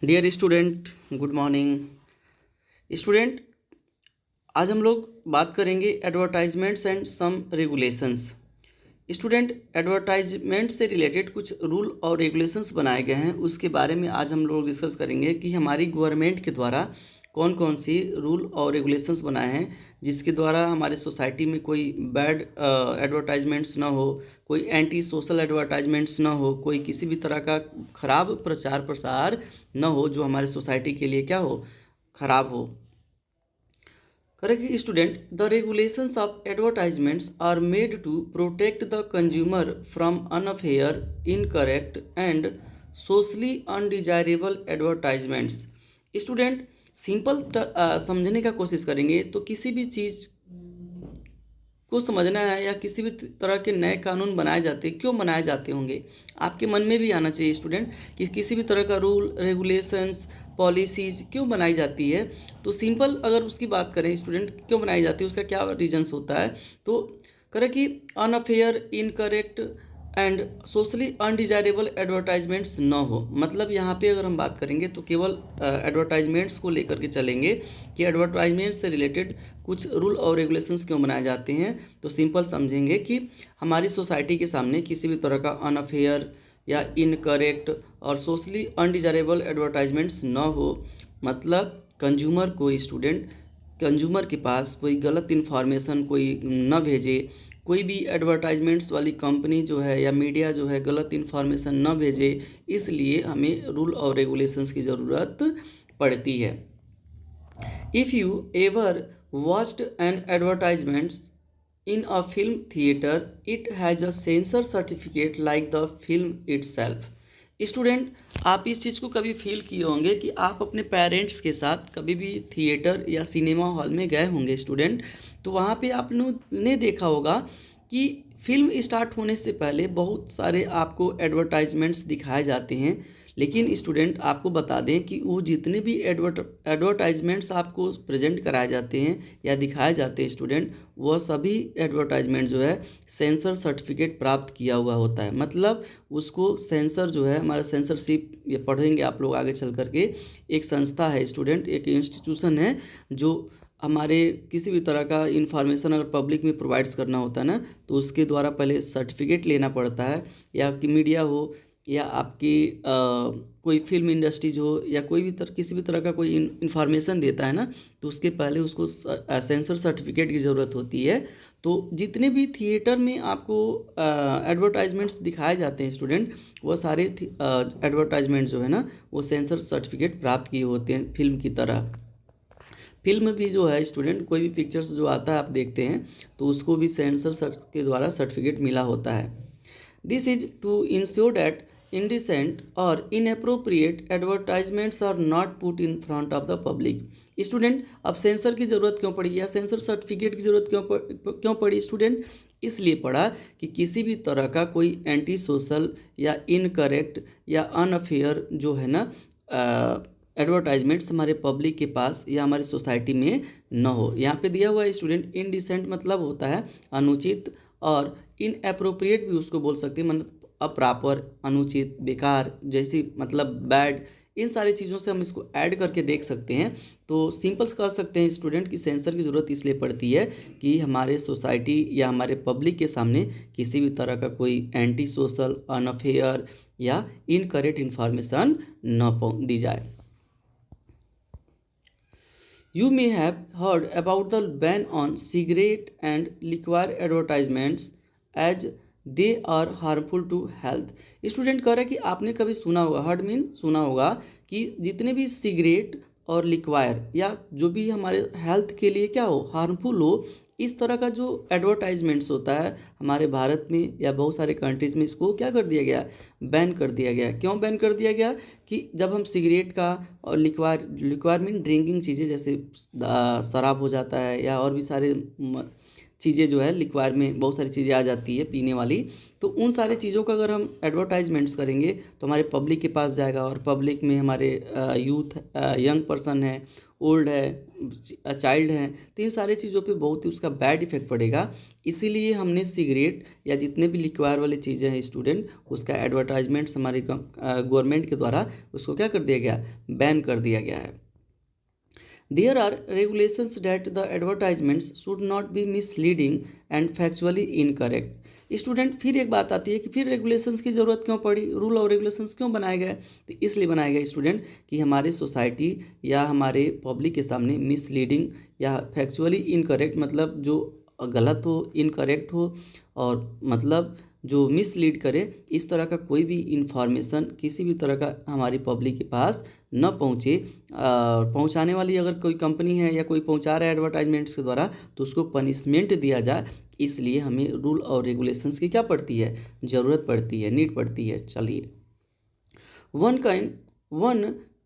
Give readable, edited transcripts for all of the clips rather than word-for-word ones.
Dear student, good morning. Student, आज हम लोग बात करेंगे advertisements and some regulations. Student, advertisement से रिलेटेड कुछ रूल और रेगुलेशंस बनाए गए हैं, उसके बारे में आज हम लोग डिस्कस करेंगे कि हमारी गवर्नमेंट के द्वारा कौन कौन सी रूल और रेगुलेशंस बनाए हैं जिसके द्वारा हमारे सोसाइटी में कोई बैड एडवर्टाइजमेंट्स ना हो, कोई एंटी सोशल एडवर्टाइजमेंट्स ना हो, कोई किसी भी तरह का खराब प्रचार प्रसार ना हो जो हमारे सोसाइटी के लिए क्या हो, खराब हो। Correct student, the regulations of advertisements are made to protect the consumer from unfair, incorrect and socially undesirable advertisements. Student, simple समझने का कोशिश करेंगे तो किसी भी चीज़ को समझना है या किसी भी तरह के नए कानून बनाए जाते हैं, क्यों बनाए जाते होंगे, आपके मन में भी आना चाहिए स्टूडेंट कि किसी भी तरह का रूल रेगुलेशंस पॉलिसीज क्यों बनाई जाती है। तो सिंपल अगर उसकी बात करें स्टूडेंट, क्यों बनाई जाती है, उसका क्या रीजंस होता है, तो करें कि unfair, incorrect and socially undesirable advertisements न हो। मतलब यहाँ पे अगर हम बात करेंगे तो केवल एडवर्टाइजमेंट्स को लेकर के चलेंगे कि एडवर्टाइजमेंट से रिलेटेड कुछ रूल और रेगुलेशंस क्यों बनाए जाते हैं। तो सिंपल समझेंगे कि हमारी सोसाइटी के सामने किसी भी तरह का अनफेयर या इनकरेक्ट और सोशली अनडिजायरेबल एडवर्टाइजमेंट्स न हो। मतलब कंज्यूमर को स्टूडेंट, कंज्यूमर के पास कोई गलत इन्फॉर्मेशन कोई न भेजे, कोई भी एडवर्टाइजमेंट्स वाली कंपनी जो है या मीडिया जो है गलत इन्फॉर्मेशन न भेजे, इसलिए हमें रूल और रेगुलेशंस की ज़रूरत पड़ती है। If you ever watched an advertisements in a film theater, it has a censor certificate like the film itself। Student, आप इस चीज़ को कभी फील किए होंगे कि आप अपने पेरेंट्स के साथ कभी भी थिएटर या सिनेमा हॉल में गए होंगे स्टूडेंट, तो वहाँ पे आपने देखा होगा कि फिल्म स्टार्ट होने से पहले बहुत सारे आपको एडवर्टाइजमेंट्स दिखाए जाते हैं। लेकिन स्टूडेंट, आपको बता दें कि वो जितने भी एडवर्टाइजमेंट्स आपको प्रेजेंट कराए जाते हैं या दिखाए जाते हैं स्टूडेंट, वह सभी एडवर्टाइजमेंट जो है सेंसर सर्टिफिकेट प्राप्त किया हुआ होता है। मतलब उसको सेंसर जो है, हमारा सेंसरशिप, ये पढ़ेंगे आप लोग आगे चल करके, एक संस्था है स्टूडेंट, एक इंस्टीट्यूशन है जो हमारे किसी भी तरह का इन्फॉर्मेशन अगर पब्लिक में प्रोवाइड्स करना होता है ना, तो उसके द्वारा पहले सर्टिफिकेट लेना पड़ता है। या कि मीडिया हो या आपकी कोई फिल्म इंडस्ट्रीज हो या कोई भी किसी भी तरह का कोई इन्फॉर्मेशन देता है ना, तो उसके पहले उसको सेंसर सर्टिफिकेट की ज़रूरत होती है। तो जितने भी थिएटर में आपको एडवर्टाइजमेंट्स दिखाए जाते हैं स्टूडेंट, वो सारे एडवर्टाइजमेंट जो है ना, वो सेंसर सर्टिफिकेट प्राप्त किए होते हैं फिल्म की तरह। फिल्म भी जो है स्टूडेंट, कोई भी पिक्चर्स जो आता है आप देखते हैं, तो उसको भी सेंसर के द्वारा सर्टिफिकेट मिला होता है। This is to ensure that indecent or inappropriate advertisements are not put in front of the public। Student, अब सेंसर की ज़रूरत क्यों पड़ी या सेंसर सर्टिफिकेट की ज़रूरत क्यों पड़ी स्टूडेंट? इसलिए पड़ा कि किसी भी तरह का कोई एंटी सोशल या इनकरेक्ट या अनफेयर जो है ना एडवर्टाइजमेंट्स हमारे पब्लिक के पास या हमारी सोसाइटी में न हो। यहाँ पे दिया हुआ है स्टूडेंट, इनडिसेंट मतलब होता है अनुचित, और इनएप्रोप्रिएट भी उसको बोल सकते हैं, मतलब अप्रॉपर, अनुचित, बेकार जैसी, मतलब बैड। इन सारी चीज़ों से हम इसको ऐड करके देख सकते हैं। तो सिंपल्स कह सकते हैं स्टूडेंट कि सेंसर की ज़रूरत इसलिए पड़ती है कि हमारे सोसाइटी या हमारे पब्लिक के सामने किसी भी तरह का कोई एंटी सोशल, अनफेयर या इनकरेक्ट इन्फॉर्मेशन न दी जाए। You may have heard about the ban on cigarette and liquor advertisements as they are harmful to health। Student कह रहा है कि आपने कभी सुना होगा, हर्ड मीन सुना होगा, कि जितने भी सिगरेट और लिक्वायर या जो भी हमारे हेल्थ के लिए क्या हो, हार्मफुल हो, इस तरह का जो एडवर्टाइजमेंट्स होता है हमारे भारत में या बहुत सारे कंट्रीज़ में, इसको क्या कर दिया गया, बैन कर दिया गया। क्यों बैन कर दिया गया? कि जब हम सिगरेट का और लिक्वायर मीन ड्रिंकिंग चीज़ें, जैसे शराब हो जाता है या और भी सारे चीज़ें जो है, लिक्वायर में बहुत सारी चीज़ें आ जाती है पीने वाली, तो उन सारी चीज़ों का अगर हम एडवर्टाइजमेंट्स करेंगे तो हमारे पब्लिक के पास जाएगा, और पब्लिक में हमारे यूथ, यंग पर्सन है, ओल्ड है, चाइल्ड हैं, तो इन सारी चीज़ों पे बहुत ही उसका बैड इफेक्ट पड़ेगा। इसीलिए हमने सिगरेट या जितने भी लिक्वायर वाली चीज़ें हैं स्टूडेंट, उसका एडवर्टाइजमेंट्स हमारी गवर्नमेंट के द्वारा उसको क्या कर दिया गया, बैन कर दिया गया है। There are regulations that the advertisements should not be misleading and factually incorrect. Student फिर एक बात आती है कि फिर रेगुलेशंस की ज़रूरत क्यों पड़ी, रूल और रेगुलेशंस क्यों बनाए गए? तो इसलिए बनाए गए स्टूडेंट कि हमारी सोसाइटी या हमारे पब्लिक के सामने मिसलीडिंग या फैक्चुअली इनकरेक्ट, मतलब जो गलत हो, इनकरेक्ट हो, और मतलब जो मिसलीड करे, इस तरह का कोई भी इंफॉर्मेशन किसी भी तरह का हमारी पब्लिक के पास न पहुँचे। पहुँचाने वाली अगर कोई कंपनी है या कोई पहुँचा रहा है एडवर्टाइजमेंट्स के द्वारा, तो उसको पनिशमेंट दिया जाए। इसलिए हमें रूल और रेगुलेशंस की क्या पड़ती है, ज़रूरत पड़ती है, नीड पड़ती है। चलिए, one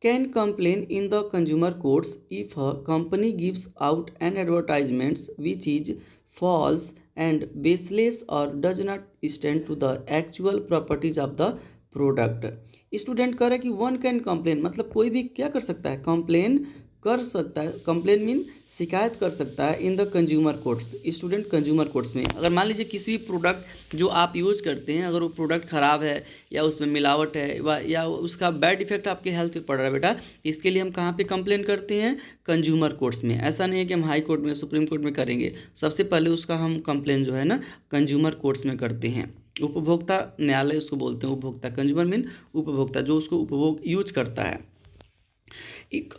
can complain in the consumer courts if a company gives out an advertisement which is false and baseless or does not stand to the actual properties of the product. Student कह रहा है कि one can complain, मतलब कोई भी क्या कर सकता है, कंप्लेन कर सकता है। कंप्लेन मीन शिकायत कर सकता है in the consumer courts. Student consumer courts में अगर मान लीजिए किसी भी प्रोडक्ट जो आप यूज़ करते हैं, अगर वो प्रोडक्ट ख़राब है या उसमें मिलावट है या उसका बैड इफेक्ट आपके हेल्थ पे पड़ रहा है बेटा, इसके लिए हम कहाँ पे कंप्लेन करते हैं, कंज्यूमर कोर्ट्स में। ऐसा नहीं है कि हम हाई कोर्ट में, सुप्रीम कोर्ट में करेंगे, सबसे पहले उसका हम कंप्लेन जो है ना कंज्यूमर कोर्ट्स में करते हैं। उपभोक्ता न्यायालय उसको बोलते हैं, उपभोक्ता, कंज्यूमर मीन उपभोक्ता, जो उसको उपभोग यूज करता है।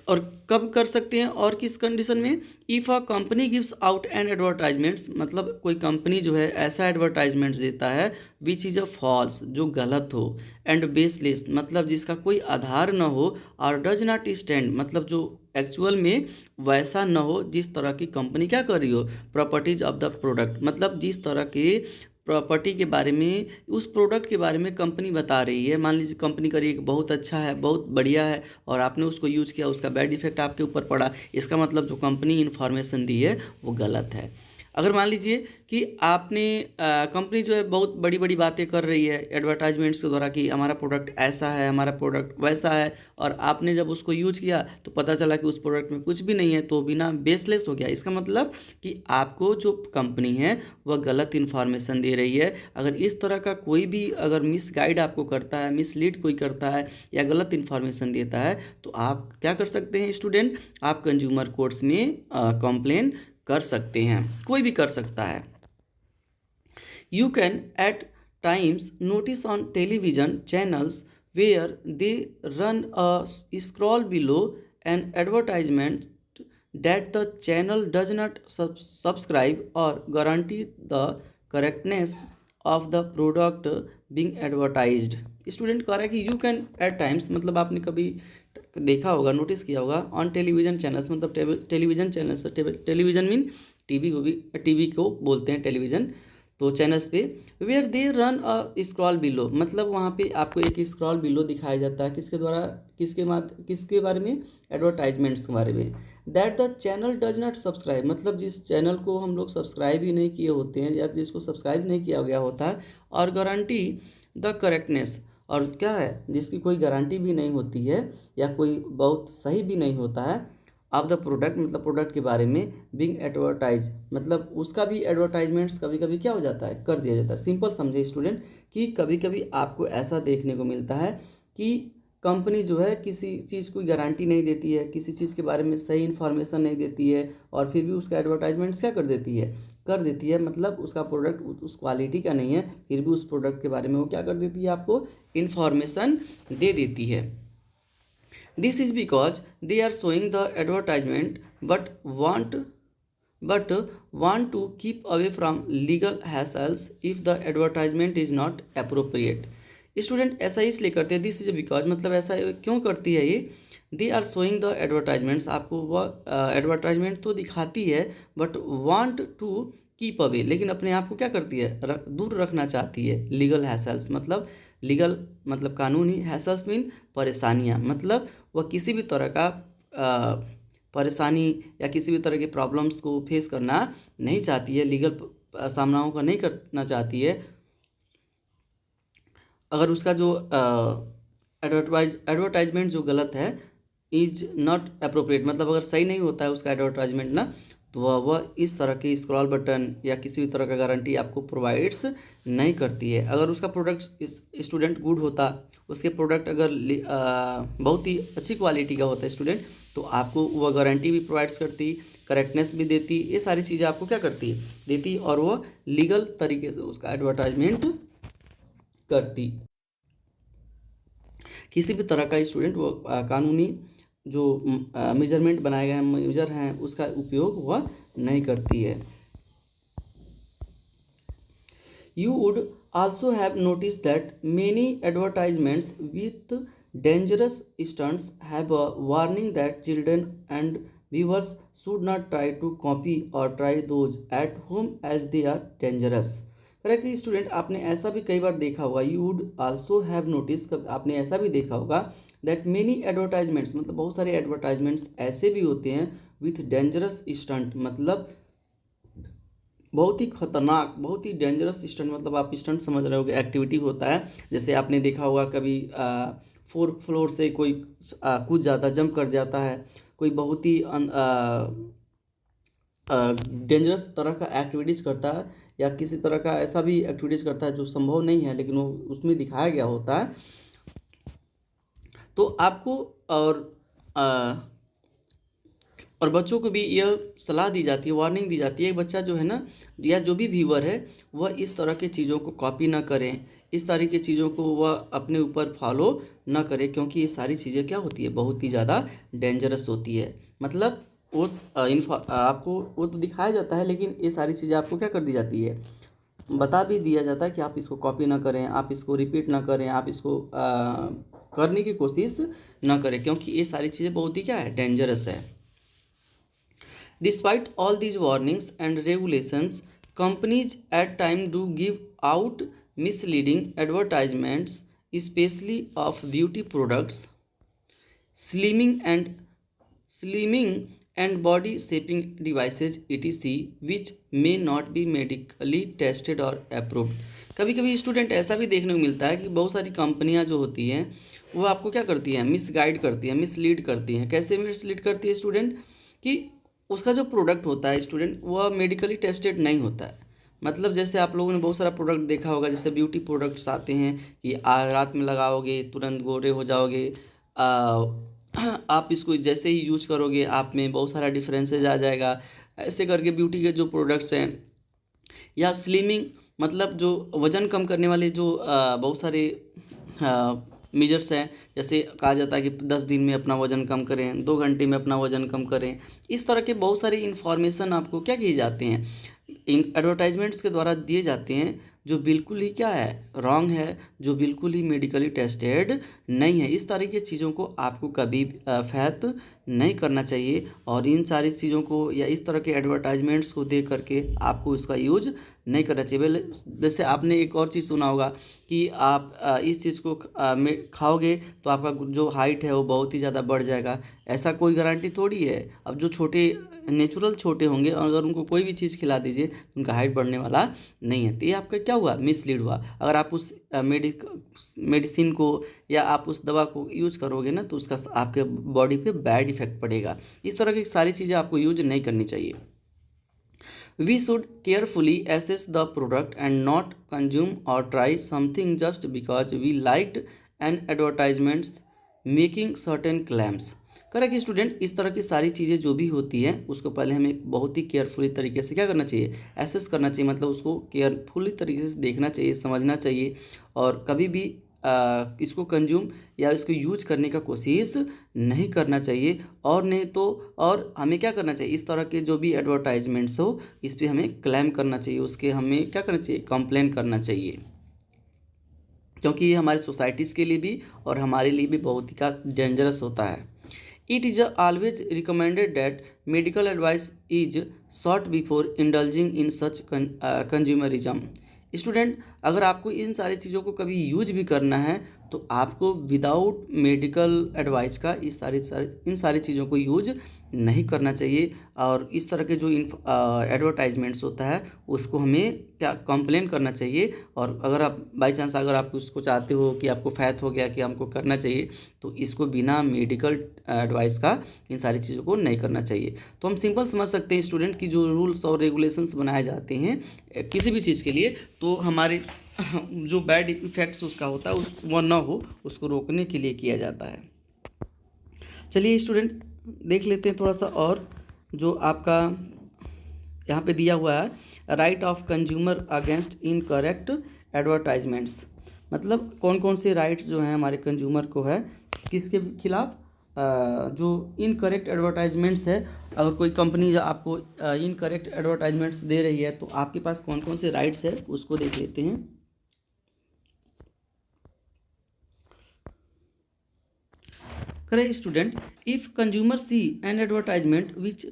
और कब कर सकते हैं और किस कंडीशन में, if a company gives out an advertisements, मतलब कोई कंपनी जो है ऐसा एडवर्टाइजमेंट्स देता है विच इज़ अ फॉल्स, जो गलत हो, एंड बेसलेस, मतलब जिसका कोई आधार न हो, और डज नॉट स्टैंड, मतलब जो एक्चुअल में वैसा न हो जिस तरह की कंपनी क्या कर रही हो, प्रॉपर्टीज ऑफ द प्रोडक्ट, मतलब जिस तरह के प्रॉपर्टी के बारे में, उस प्रोडक्ट के बारे में कंपनी बता रही है। मान लीजिए कंपनी कह रही है कि बहुत अच्छा है, बहुत बढ़िया है, और आपने उसको यूज़ किया, उसका बैड इफेक्ट आपके ऊपर पड़ा, इसका मतलब जो कंपनी इन्फॉर्मेशन दी है वो गलत है। अगर मान लीजिए कि आपने कंपनी जो है बहुत बड़ी बड़ी बातें कर रही है एडवर्टाइजमेंट्स के द्वारा कि हमारा प्रोडक्ट ऐसा है, हमारा प्रोडक्ट वैसा है, और आपने जब उसको यूज किया तो पता चला कि उस प्रोडक्ट में कुछ भी नहीं है, तो बिना बेसलेस हो गया। इसका मतलब कि आपको जो कंपनी है वह गलत इन्फॉर्मेशन दे रही है। अगर इस तरह का कोई भी अगर मिसगाइड आपको करता है, मिसलीड कोई करता है या गलत इन्फॉर्मेशन देता है, तो आप क्या कर सकते हैं स्टूडेंट, आप कंज्यूमर कोर्ट्स में कंप्लेन कर सकते हैं, कोई भी कर सकता है। You can at times notice on television channels where they run a scroll below an advertisement that the channel does not subscribe or guarantee the correctness of the product being advertised। Student कह रहा है कि you can at times, मतलब आपने कभी देखा होगा, notice किया होगा, ऑन टेलीविजन चैनल्स, मतलब television channels, television mean TV को भी, टीवी को बोलते हैं टेलीविजन, तो चैनल्स पे where they run a scroll below, मतलब वहाँ पे आपको एक स्क्रॉल बिलो दिखाया जाता है, किसके द्वारा, किसके बारे में, एडवर्टाइजमेंट्स के बारे में। That the channel does not subscribe, मतलब जिस चैनल को हम लोग सब्सक्राइब ही नहीं किए होते हैं या जिसको सब्सक्राइब नहीं किया गया होता है, और गारंटी द करेक्टनेस, और क्या है, जिसकी कोई गारंटी भी नहीं होती है या कोई बहुत सही भी नहीं होता है, ऑफ द प्रोडक्ट, मतलब प्रोडक्ट के बारे में, बिंग एडवर्टाइज, मतलब उसका भी एडवर्टाइजमेंट्स कभी कभी क्या हो जाता है, कर दिया जाता है। सिंपल समझे स्टूडेंट कि कभी कभी आपको ऐसा देखने को मिलता है कि कंपनी जो है किसी चीज़ की गारंटी नहीं देती है, किसी चीज़ के बारे में सही इन्फॉर्मेशन नहीं देती है, और फिर भी उसका एडवर्टाइजमेंट्स क्या कर देती है, मतलब उसका प्रोडक्ट उस क्वालिटी का नहीं है, फिर भी उस प्रोडक्ट के बारे में वो क्या कर देती है, आपको इन्फॉर्मेशन दे देती है। This is because they are showing the advertisement but want to keep away from legal hassles if the advertisement is not appropriate। Student ऐसा इसलिए करते हैं, दिस इज बिकॉज, मतलब ऐसा क्यों करती है ये, they are showing the advertisements, आपको वह एडवर्टाइजमेंट तो दिखाती है, but want to keep away, लेकिन अपने आप को क्या करती है, दूर रखना चाहती है, लीगल हैसल्स, मतलब लीगल मतलब कानूनी, हैसल्स मीन परेशानियाँ, मतलब वह किसी भी तरह का परेशानी या किसी भी तरह की प्रॉब्लम्स को फेस करना नहीं चाहती है, लीगल सामनाओं का नहीं करना चाहती है। अगर उसका जो एडवर्टाइजमेंट जो गलत है, इज नॉट अप्रोप्रिएट, मतलब अगर सही नहीं होता है उसका एडवर्टाइजमेंट ना, तो वह इस तरह के स्क्रॉल बटन या किसी भी तरह का गारंटी आपको प्रोवाइड्स नहीं करती है। अगर उसका प्रोडक्ट स्टूडेंट गुड होता, उसके प्रोडक्ट अगर बहुत ही अच्छी क्वालिटी का होता है स्टूडेंट, तो आपको वह गारंटी भी प्रोवाइड्स करती, करेक्टनेस भी देती, ये सारी चीज़ें आपको क्या करती देती, और वह लीगल तरीके से उसका एडवर्टाइजमेंट करती। किसी भी तरह का स्टूडेंट वो कानूनी जो मेजरमेंट बनाए गए मेजर हैं उसका उपयोग वह नहीं करती है। You would also have noticed that many advertisements with dangerous stunts have a warning that children and viewers should not try to copy or try those at home as they are dangerous। Correct student, आपने ऐसा भी कई बार देखा होगा, you would also have notice, आपने ऐसा भी देखा होगा दैट मेनी एडवर्टाइजमेंट्स, मतलब बहुत सारे एडवर्टाइजमेंट्स ऐसे भी होते हैं विथ डेंजरस स्टंट, मतलब बहुत ही खतरनाक, बहुत ही डेंजरस स्टंट, मतलब आप स्टंट समझ रहे होगे, एक्टिविटी होता है। जैसे आपने देखा होगा कभी 4th फ्लोर से कोई कूद जाता, जंप कर जाता है, कोई बहुत ही डेंजरस तरह का एक्टिविटीज़ करता है, या किसी तरह का ऐसा भी एक्टिविटीज़ करता है जो संभव नहीं है लेकिन वो उसमें दिखाया गया होता है। तो आपको और बच्चों को भी यह सलाह दी जाती है, वार्निंग दी जाती है, बच्चा जो है ना, या जो भी व्यूअर है वह इस तरह के चीज़ों को कॉपी ना करें, इस तरह की चीज़ों को वह अपने ऊपर फॉलो ना करें, क्योंकि ये सारी चीज़ें क्या होती है, बहुत ही ज़्यादा डेंजरस होती है। मतलब उस आपको वो तो दिखाया जाता है, लेकिन ये सारी चीज़ें आपको क्या कर दी जाती है, बता भी दिया जाता है कि आप इसको कॉपी ना करें, आप इसको रिपीट ना करें, आप इसको करने की कोशिश ना करें, क्योंकि ये सारी चीज़ें बहुत ही क्या है, डेंजरस है। Despite all these warnings and regulations, companies at times do give out misleading advertisements, especially of beauty products, slimming and body shaping devices etc, which may not be medically tested or approved। कभी कभी student ऐसा भी देखने को मिलता है कि बहुत सारी कंपनियां जो होती हैं वो आपको क्या करती हैं, मिसगाइड करती हैं, मिसलीड करती हैं। कैसे मिसलीड करती है स्टूडेंट, कि उसका जो प्रोडक्ट होता है स्टूडेंट वह मेडिकली टेस्टेड नहीं होता है। मतलब जैसे आप लोगों ने बहुत सारा प्रोडक्ट देखा होगा, जैसे ब्यूटी प्रोडक्ट्स आते हैं कि रात में लगाओगे तुरंत गोरे हो जाओगे, आप इसको जैसे ही यूज करोगे आप में बहुत सारा डिफरेंसेज आ जाएगा, ऐसे करके ब्यूटी के जो प्रोडक्ट्स हैं। या स्लिमिंग, मतलब जो वज़न कम करने वाले जो बहुत सारे मेजर्स हैं, जैसे कहा जाता है कि 10 दिन में अपना वज़न कम करें, 2 घंटे में अपना वज़न कम करें। इस तरह के बहुत सारी इन्फॉर्मेशन आपको क्या किए जाते हैं, इन एडवर्टाइजमेंट्स के द्वारा दिए जाते हैं, जो बिल्कुल ही क्या है, रॉन्ग है, जो बिल्कुल ही मेडिकली टेस्टेड नहीं है। इस तरह की चीज़ों को आपको कभी फैत नहीं करना चाहिए, और इन सारी चीज़ों को या इस तरह के एडवर्टाइजमेंट्स को देख करके आपको इसका यूज नहीं करना चाहिए। जैसे आपने एक और चीज़ सुना होगा कि आप इस चीज़ को खाओगे तो आपका जो हाइट है वो बहुत ही ज़्यादा बढ़ जाएगा। ऐसा कोई गारंटी थोड़ी है। अब जो छोटे नेचुरल छोटे होंगे, अगर उनको कोई भी चीज़ खिला दीजिए तो उनका हाइट बढ़ने वाला नहीं है। तो ये आपका क्या हुआ, मिसलीड हुआ। अगर आप उस मेडिसिन को या आप उस दवा को यूज करोगे ना, तो उसका आपके बॉडी पे बैड इफेक्ट पड़ेगा। इस तरह की सारी चीज़ें आपको यूज नहीं करनी चाहिए। We should carefully assess the product and not consume or try something just because we liked an advertisements making certain claims। Correct student, इस तरह की सारी चीज़ें जो भी होती हैं उसको पहले हमें बहुत ही केयरफुली तरीके से क्या करना चाहिए, एसेस करना चाहिए, मतलब उसको केयरफुली तरीके से देखना चाहिए, समझना चाहिए, और कभी भी इसको कंज्यूम या इसको यूज करने का कोशिश नहीं करना चाहिए। और नहीं तो और हमें क्या करना चाहिए, इस तरह के जो भी एडवर्टाइजमेंट्स हो इस पर हमें क्लेम करना चाहिए, उसके हमें क्या करना चाहिए, कंप्लेन करना चाहिए, क्योंकि ये हमारे सोसाइटीज़ के लिए भी और हमारे लिए भी बहुत ही का डेंजरस होता है। It is always recommended that medical advice is sought before indulging in such consumerism। Student, अगर आपको इन सारी चीज़ों को कभी यूज भी करना है तो आपको विदाउट मेडिकल एडवाइस का इन सारी चीज़ों को यूज नहीं करना चाहिए। और इस तरह के जो एडवर्टाइजमेंट्स होता है उसको हमें क्या कंप्लेन करना चाहिए। और अगर आप बाई चांस अगर आप उसको चाहते हो कि आपको फैथ हो गया कि हमको करना चाहिए, तो इसको बिना मेडिकल एडवाइस का इन सारी चीज़ों को नहीं करना चाहिए। तो हम सिंपल समझ सकते हैं स्टूडेंट की जो रूल्स और रेगुलेशंस बनाए जाते हैं किसी भी चीज़ के लिए, तो हमारे जो बैड इफ़ेक्ट्स उसका होता है वह ना हो, उसको रोकने के लिए किया जाता है। चलिए स्टूडेंट देख लेते हैं थोड़ा सा और जो आपका यहाँ पे दिया हुआ है, right of consumer against incorrect advertisements. मतलब कौन कौन से राइट्स जो हैं हमारे कंज्यूमर को है किसके खिलाफ, जो इनकरेक्ट एडवर्टाइजमेंट्स है। अगर कोई कंपनी आपको इनकरेक्ट एडवर्टाइजमेंट्स दे रही है तो आपके पास कौन कौन से राइट्स है उसको देख लेते हैं। Correct student, if consumer see an advertisement which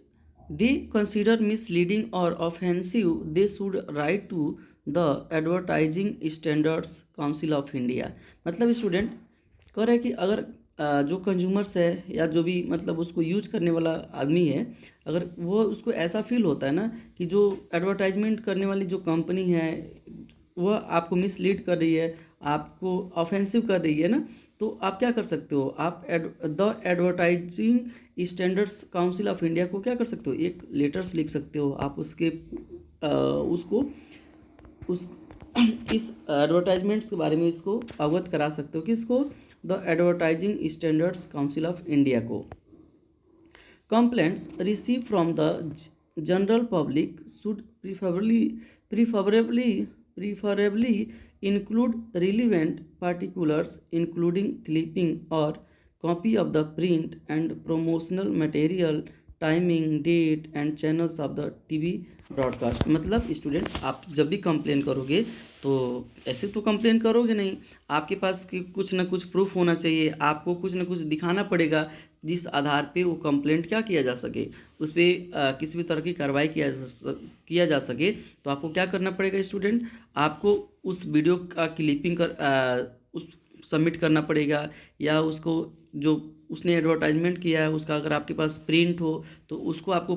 they consider misleading or offensive, they should write to the Advertising Standards Council of India। मतलब स्टूडेंट कह रहा है कि अगर जो कंज्यूमर्स है या जो भी मतलब उसको यूज करने वाला आदमी है, अगर वो उसको ऐसा फील होता है ना कि जो एडवर्टाइजमेंट करने वाली जो कंपनी है वह आपको मिसलीड कर रही है, आपको ऑफेंसिव कर रही है ना, तो आप क्या कर सकते हो, आप the advertising standards council of India को क्या कर सकते हो, एक लेटर्स लिख सकते हो। आप उसके उसको उस इस एडवर्टाइजमेंट्स के बारे में इसको अवगत करा सकते हो, किसको, the advertising standards council of India को। Complaints received from the general public should preferably include relevant particulars, including clipping or copy of the print and promotional material, timing, date and channels of the TV broadcast. मतलब student आप जब भी complain करोगे तो ऐसे तो complain करोगे नहीं, आपके पास कुछ ना कुछ प्रूफ होना चाहिए, आपको कुछ ना कुछ दिखाना पड़ेगा जिस आधार पे वो कंप्लेंट क्या किया जा सके, उस पर किसी भी तरह की कार्रवाई किया जा सके। तो आपको क्या करना पड़ेगा स्टूडेंट, आपको उस वीडियो का क्लिपिंग उस सबमिट करना पड़ेगा, या उसको जो उसने एडवर्टाइजमेंट किया है उसका अगर आपके पास प्रिंट हो तो उसको आपको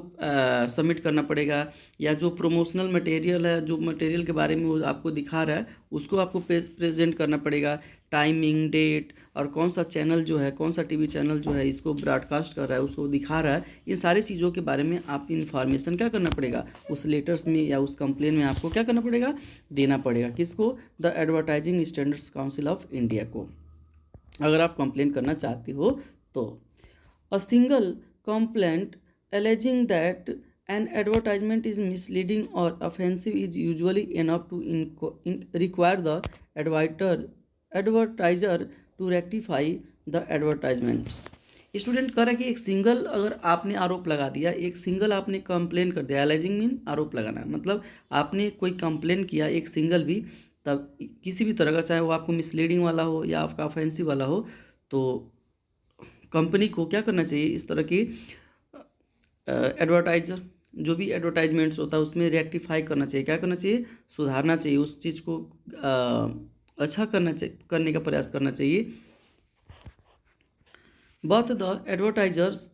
सबमिट करना पड़ेगा, या जो प्रमोशनल मटेरियल है, जो मटेरियल के बारे में वो आपको दिखा रहा है उसको आपको प्रेजेंट करना पड़ेगा, टाइमिंग, डेट और कौन सा चैनल जो है, कौन सा टीवी चैनल जो है इसको ब्रॉडकास्ट कर रहा है, उसको दिखा रहा है, इन सारी चीज़ों के बारे में आप इन्फॉर्मेशन क्या करना पड़ेगा, उस लेटर्स में या उस कंप्लेन में आपको क्या करना पड़ेगा, देना पड़ेगा। किसको, the advertising standards council of India को, अगर आप कंप्लेन करना चाहते हो तो। A single complaint alleging that an advertisement is misleading or offensive is usually enough to require the advertiser to rectify the advertisements। Student कह रहा है कि एक सिंगल अगर आपने आरोप लगा दिया, एक सिंगल आपने कंप्लेन कर दिया, एलेजिंग मीन आरोप लगाना, मतलब आपने कोई कंप्लेन किया एक सिंगल भी, तब किसी भी तरह का, चाहे वो आपको मिसलीडिंग वाला हो या आपका ऑफेंसिव वाला हो, तो कंपनी को क्या करना चाहिए, इस तरह की एडवर्टाइजर जो भी एडवर्टाइजमेंट्स होता है उसमें रेक्टिफाई करना चाहिए, क्या करना चाहिए, सुधारना चाहिए, उस चीज़ को अच्छा करने का प्रयास करना चाहिए। Both the advertisers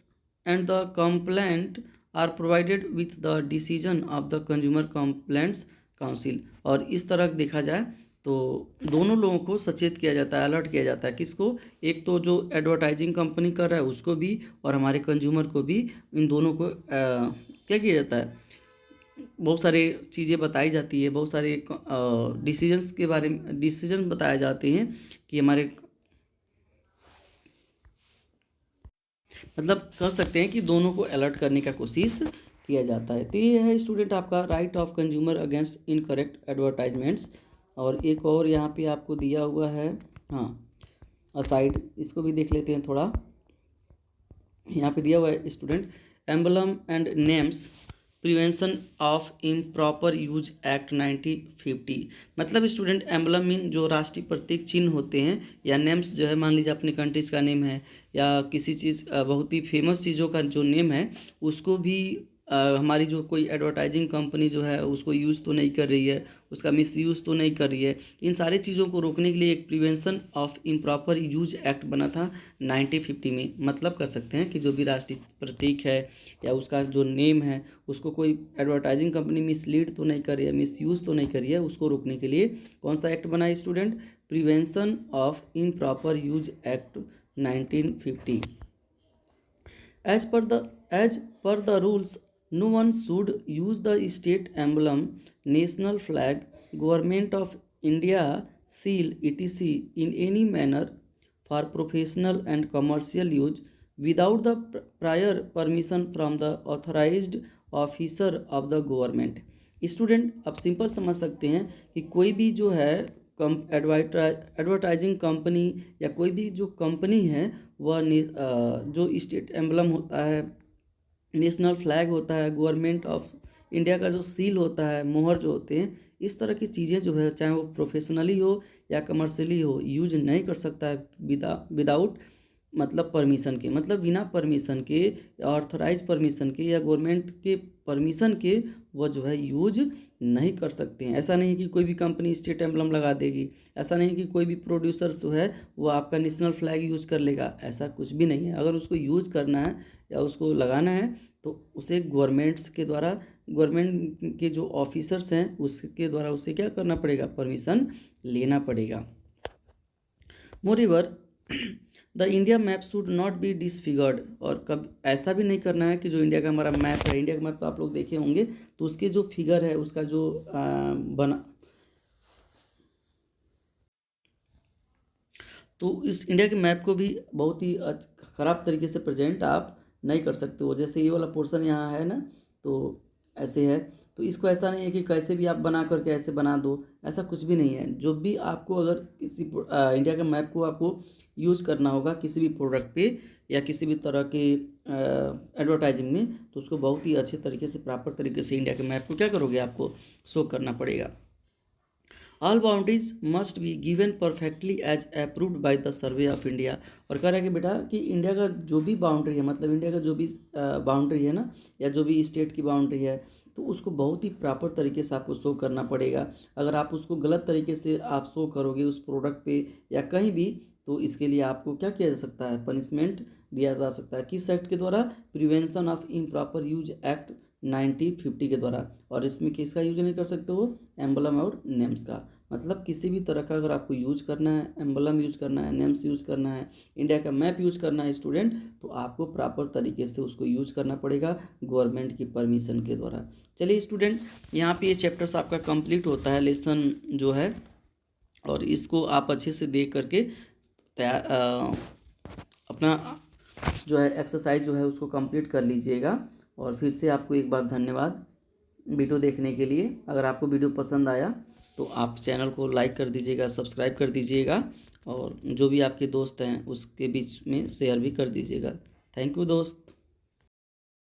and the complaint are provided with the decision of the Consumer Complaints Council। और इस तरह देखा जाए तो दोनों लोगों को सचेत किया जाता है, अलर्ट किया जाता है, किसको, एक तो जो एडवर्टाइजिंग कंपनी कर रहा है उसको भी और हमारे कंज्यूमर को भी, इन दोनों को क्या किया जाता है, बहुत सारी चीज़ें बताई जाती है, बहुत सारे डिसीजंस के बारे में डिसीजन बताए जाते हैं कि हमारे, मतलब कह सकते हैं कि दोनों को अलर्ट करने का कोशिश किया जाता है। तो ये है स्टूडेंट आपका right of consumer against incorrect advertisements. और एक और यहाँ पे आपको दिया हुआ है, हाँ असाइड, इसको भी देख लेते हैं थोड़ा। यहाँ पे दिया हुआ है student, emblem and names prevention of improper use act 1950। मतलब स्टूडेंट एम्बलम मीन जो राष्ट्रीय प्रतीक चिन्ह होते हैं, या नेम्स जो है, मान लीजिए अपने कंट्रीज का नेम है या किसी चीज़ बहुत ही फेमस चीज़ों का जो नेम है उसको भी हमारी जो कोई एडवर्टाइजिंग कंपनी जो है उसको यूज़ तो नहीं कर रही है, उसका मिसयूज़ तो नहीं कर रही है। इन सारी चीज़ों को रोकने के लिए एक prevention of improper use act बना था 1950 में। मतलब कर सकते हैं कि जो भी राष्ट्रीय प्रतीक है या उसका जो नेम है उसको कोई एडवर्टाइजिंग कंपनी मिसलीड तो नहीं कर रही है, मिसयूज़ तो नहीं कर रही है, उसको रोकने के लिए कौन सा एक्ट बना है student? Prevention of improper use act 1950। As per the rules, no one should use the state emblem, national flag, government of India seal etc. in any manner for professional and commercial use without the prior permission from the authorized officer of the government. Student आप simple समझ सकते हैं कि कोई भी जो है advertising company या कोई भी जो कंपनी है वह जो स्टेट एम्बलम होता है, नेशनल फ्लैग होता है, गवर्नमेंट ऑफ इंडिया का जो सील होता है, मोहर जो होते हैं, इस तरह की चीज़ें जो है चाहे वो प्रोफेशनली हो या कमर्शियली हो यूज नहीं कर सकता है विदाउट मतलब परमिशन के, मतलब बिना परमिशन के, ऑथराइज परमिशन के या गवर्नमेंट के परमिशन के वह जो है यूज नहीं कर सकते हैं। ऐसा नहीं कि कोई भी कंपनी स्टेट एम्बलम लगा देगी, ऐसा नहीं कि कोई भी प्रोड्यूसर जो है वो आपका नेशनल फ्लैग यूज कर लेगा, ऐसा कुछ भी नहीं है। अगर उसको यूज करना है या उसको लगाना है तो उसे गवर्नमेंट्स के द्वारा, गवर्नमेंट के जो ऑफिसर्स हैं उसके द्वारा उसे क्या करना पड़ेगा? परमिशन लेना पड़ेगा। Moreover the India map should not be disfigured, और कब ऐसा भी नहीं करना है कि जो इंडिया का हमारा मैप है, इंडिया का मैप तो आप लोग देखे होंगे, तो उसके जो फिगर है उसका जो बना, तो इस इंडिया के मैप को भी बहुत ही ख़राब तरीके से प्रेजेंट आप नहीं कर सकते हो। जैसे ये वाला पोर्शन यहाँ है ना, तो ऐसे है, तो इसको ऐसा नहीं है कि कैसे भी आप बना करके ऐसे बना दो, ऐसा कुछ भी नहीं है। जो भी आपको अगर किसी इंडिया के मैप को आपको यूज़ करना होगा किसी भी प्रोडक्ट पे या किसी भी तरह के एडवर्टाइजिंग में, तो उसको बहुत ही अच्छे तरीके से, प्रॉपर तरीके से इंडिया के मैप को क्या करोगे? आपको शो करना पड़ेगा। All boundaries must be given perfectly as approved by the survey of India. और कह रहा है कि बेटा कि इंडिया का जो भी बाउंड्री है, मतलब इंडिया का जो भी बाउंड्री है ना, या जो भी स्टेट की बाउंड्री है, तो उसको बहुत ही प्रॉपर तरीके से आपको शो करना पड़ेगा। अगर आप उसको गलत तरीके से आप शो करोगे उस प्रोडक्ट पे या कहीं भी, तो इसके लिए आपको क्या किया जा सकता है? पनिशमेंट दिया जा सकता है। किस एक्ट के द्वारा? Prevention of improper use act 1950 के द्वारा। और इसमें किसका यूज नहीं कर सकते हो? एम्बलम और नेम्स का। मतलब किसी भी तरह का अगर आपको यूज करना है, एम्बलम यूज करना है, नेम्स यूज करना है, इंडिया का मैप यूज करना है स्टूडेंट, तो आपको प्रॉपर तरीके से उसको यूज करना पड़ेगा गवर्नमेंट की परमिशन के द्वारा। चलिए स्टूडेंट, यहाँ पे ये चैप्टर्स आपका कंप्लीट होता है, लेसन जो है, और इसको आप अच्छे से देख करके अपना जो है एक्सरसाइज जो है उसको कंप्लीट कर लीजिएगा। और फिर से आपको एक बार धन्यवाद वीडियो देखने के लिए। अगर आपको वीडियो पसंद आया तो आप चैनल को लाइक कर दीजिएगा, सब्सक्राइब कर दीजिएगा, और जो भी आपके दोस्त हैं उसके बीच में शेयर भी कर दीजिएगा। थैंक यू दोस्त।